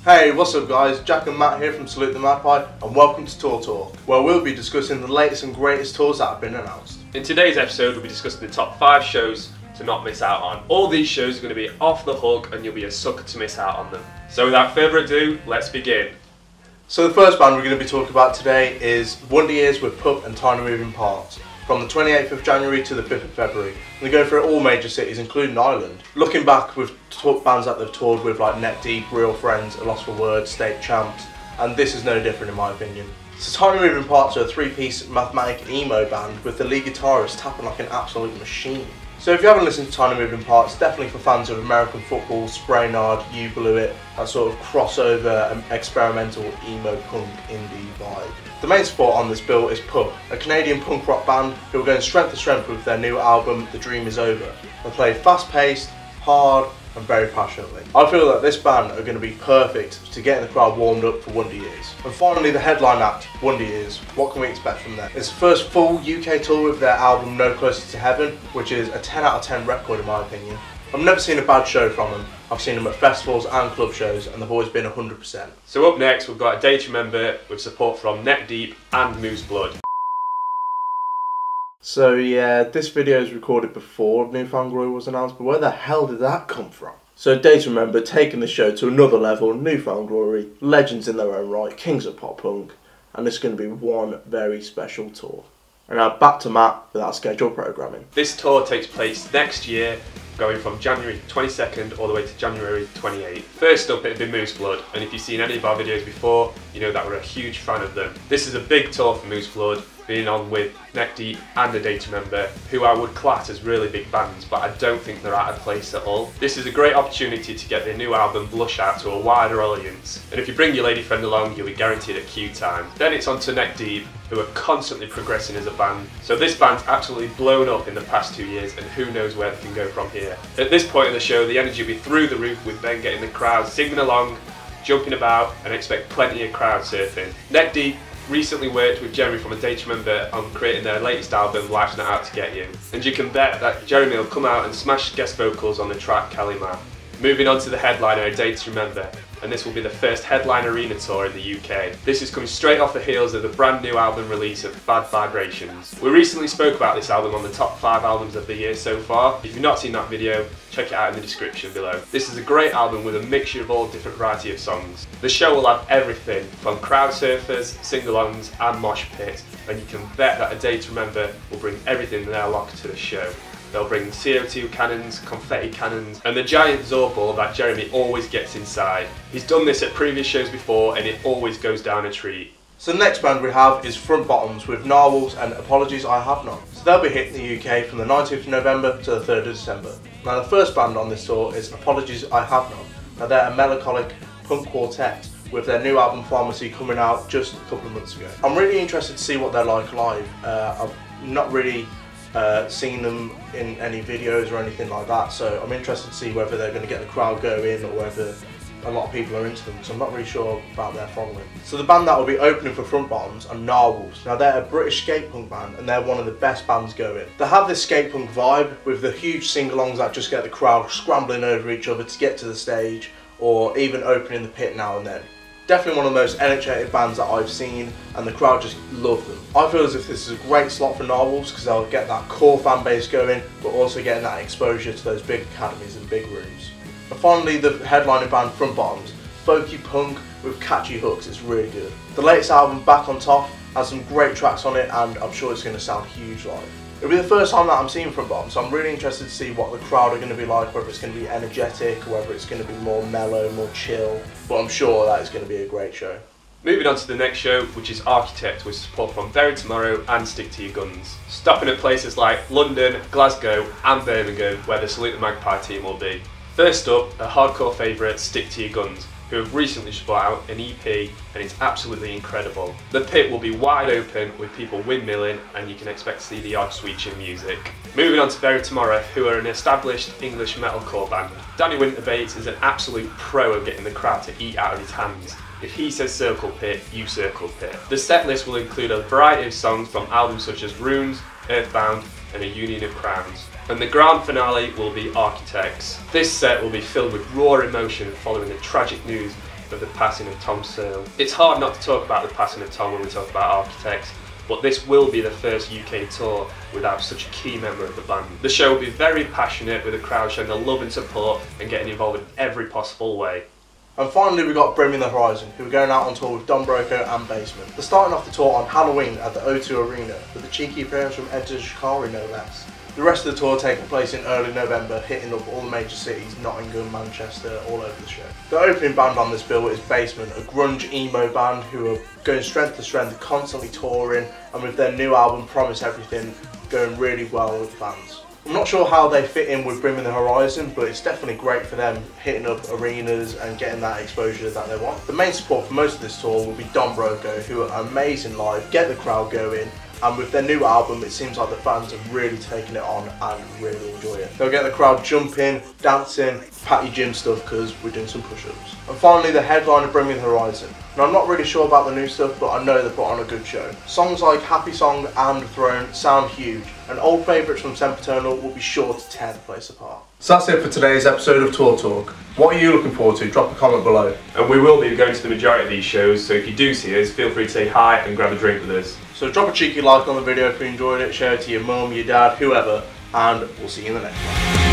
Hey, what's up guys? Jack and Matt here from Salute the Magpie and welcome to Tour Talk, where we'll be discussing the latest and greatest tours that have been announced. In today's episode we'll be discussing the top 5 shows to not miss out on. All these shows are going to be off the hook and you'll be a sucker to miss out on them. So without further ado, let's begin. So the first band we're going to be talking about today is Wonder Years with Pup and Tiny Moving Parts, from the 28th of January to the 5th of February. And they go through all major cities including Ireland. Looking back, we've talked bands that they've toured with like Neck Deep, Real Friends, A Loss for Words, State Champs, and this is no different in my opinion. So Tiny Moving Parts are a 3-piece mathematic emo band with the lead guitarist tapping like an absolute machine. So if you haven't listened to Tiny Moving Parts, definitely for fans of American football, Spraynard, You Blew It, that sort of crossover experimental emo punk indie vibe. The main support on this bill is Pup, a Canadian punk rock band who are going strength to strength with their new album The Dream Is Over. They play fast paced, hard and very passionately. I feel that this band are going to be perfect to getting the crowd warmed up for Wonder Years. And finally the headline act, Wonder Years. What can we expect from them? It's the first full UK tour with their album No Closer to Heaven, which is a 10 out of 10 record in my opinion. I've never seen a bad show from them. I've seen them at festivals and club shows and they've always been 100%. So up next we've got A Day to Remember with support from Neck Deep and Moose Blood. So yeah, this video is recorded before New Found Glory was announced, but where the hell did that come from? So A Day to Remember, taking the show to another level, New Found Glory, legends in their own right, kings of pop punk, and it's going to be one very special tour. And now back to Matt with our scheduled programming. This tour takes place next year, going from January 22nd all the way to January 28th. First up it'll be Moose Blood, and if you've seen any of our videos before, you know that we're a huge fan of them. This is a big tour for Moose Blood, being on with Neck Deep and A Day to Remember, who I would class as really big bands, but I don't think they're out of place at all. This is a great opportunity to get their new album Blush out to a wider audience, and if you bring your lady friend along, you'll be guaranteed a queue time. Then it's on to Neck Deep, who are constantly progressing as a band. So this band's absolutely blown up in the past 2 years, and who knows where they can go from here. At this point in the show, the energy will be through the roof, with Ben getting the crowd singing along, jumping about, and expect plenty of crowd surfing. Neck Deep recently worked with Jeremy from A Day to Remember on creating their latest album, Life's Not Out to Get You. And you can bet that Jeremy will come out and smash guest vocals on the track Kalima. Moving on to the headliner, A Day to Remember, and this will be the first headline arena tour in the UK. This is coming straight off the heels of the brand new album release of Bad Vibrations. We recently spoke about this album on the top 5 albums of the year so far. If you've not seen that video, check it out in the description below. This is a great album with a mixture of all different variety of songs. The show will have everything from crowd surfers, sing-alongs and mosh pit, and you can bet that A Day to Remember will bring everything in their locker to the show. They'll bring CO2 cannons, confetti cannons, and the giant Zorb ball that Jeremy always gets inside. He's done this at previous shows before and it always goes down a treat. So the next band we have is Front Bottoms with Narwhals and Apologies I Have None. So they'll be hitting the UK from the 19th of November to the 3rd of December. Now the first band on this tour is Apologies I Have None. Now they're a melancholic punk quartet with their new album Pharmacy coming out just a couple of months ago. I'm really interested to see what they're like live. I've not really seen them in any videos or anything like that, so I'm interested to see whether they're going to get the crowd going or whether a lot of people are into them, because I'm not really sure about their following. So the band that will be opening for Front Bottoms are Narwhals. Now they're a British skate punk band and they're one of the best bands going. They have this skate punk vibe with the huge sing-alongs that just get the crowd scrambling over each other to get to the stage, or even opening the pit now and then. Definitely one of the most energetic bands that I've seen, and the crowd just love them. I feel as if this is a great slot for Narwhals because they'll get that core fan base going, but also getting that exposure to those big academies and big rooms. And finally, the headlining band Front Bottoms, folky punk with catchy hooks. It's really good. The latest album, Back on Top, has some great tracks on it, and I'm sure it's going to sound huge live. It'll be the first time that I'm seeing Front Bottoms, so I'm really interested to see what the crowd are going to be like, whether it's going to be energetic, or whether it's going to be more mellow, more chill, but I'm sure that it's going to be a great show. Moving on to the next show, which is Architect, with support from Very Tomorrow and Stick to Your Guns. Stopping at places like London, Glasgow and Birmingham, where the Salute the Magpie team will be. First up, a hardcore favourite, Stick to Your Guns, who have recently just brought out an EP and it's absolutely incredible. The pit will be wide open with people windmilling and you can expect to see the odd switching music. Moving on to Very Tomorrow, who are an established English metalcore band. Danny Winterbates is an absolute pro at getting the crowd to eat out of his hands. If he says circle pit, you circle pit. The set list will include a variety of songs from albums such as Runes, Earthbound and A Union of Crowns. And the grand finale will be Architects. This set will be filled with raw emotion following the tragic news of the passing of Tom Searle. It's hard not to talk about the passing of Tom when we talk about Architects, but this will be the first UK tour without such a key member of the band. The show will be very passionate, with the crowd showing their love and support and getting involved in every possible way. And finally we got Bolstering the Horizon, who are going out on tour with Don Broco and Basement. They're starting off the tour on Halloween at the O2 Arena, with a cheeky appearance from Enter Shikari no less. The rest of the tour taking place in early November, hitting up all the major cities, Nottingham, Manchester, all over the show. The opening band on this bill is Basement, a grunge emo band who are going strength to strength, constantly touring, and with their new album Promise Everything going really well with fans. I'm not sure how they fit in with Bolstering the Horizon, but it's definitely great for them hitting up arenas and getting that exposure that they want. The main support for most of this tour will be Don Broco, who are amazing live, get the crowd going, and with their new album it seems like the fans have really taken it on and really enjoy it. They'll get the crowd jumping, dancing, patty gym stuff because we're doing some push-ups. And finally the headline of Bolstering the Horizon. Now I'm not really sure about the new stuff, but I know they put on a good show. Songs like Happy Song and Throne sound huge, and old favourites from Sempiternal will be sure to tear the place apart. So that's it for today's episode of Tour Talk. What are you looking forward to? Drop a comment below. And we will be going to the majority of these shows, so if you do see us, feel free to say hi and grab a drink with us. So drop a cheeky like on the video if you enjoyed it, share it to your mum, your dad, whoever, and we'll see you in the next one.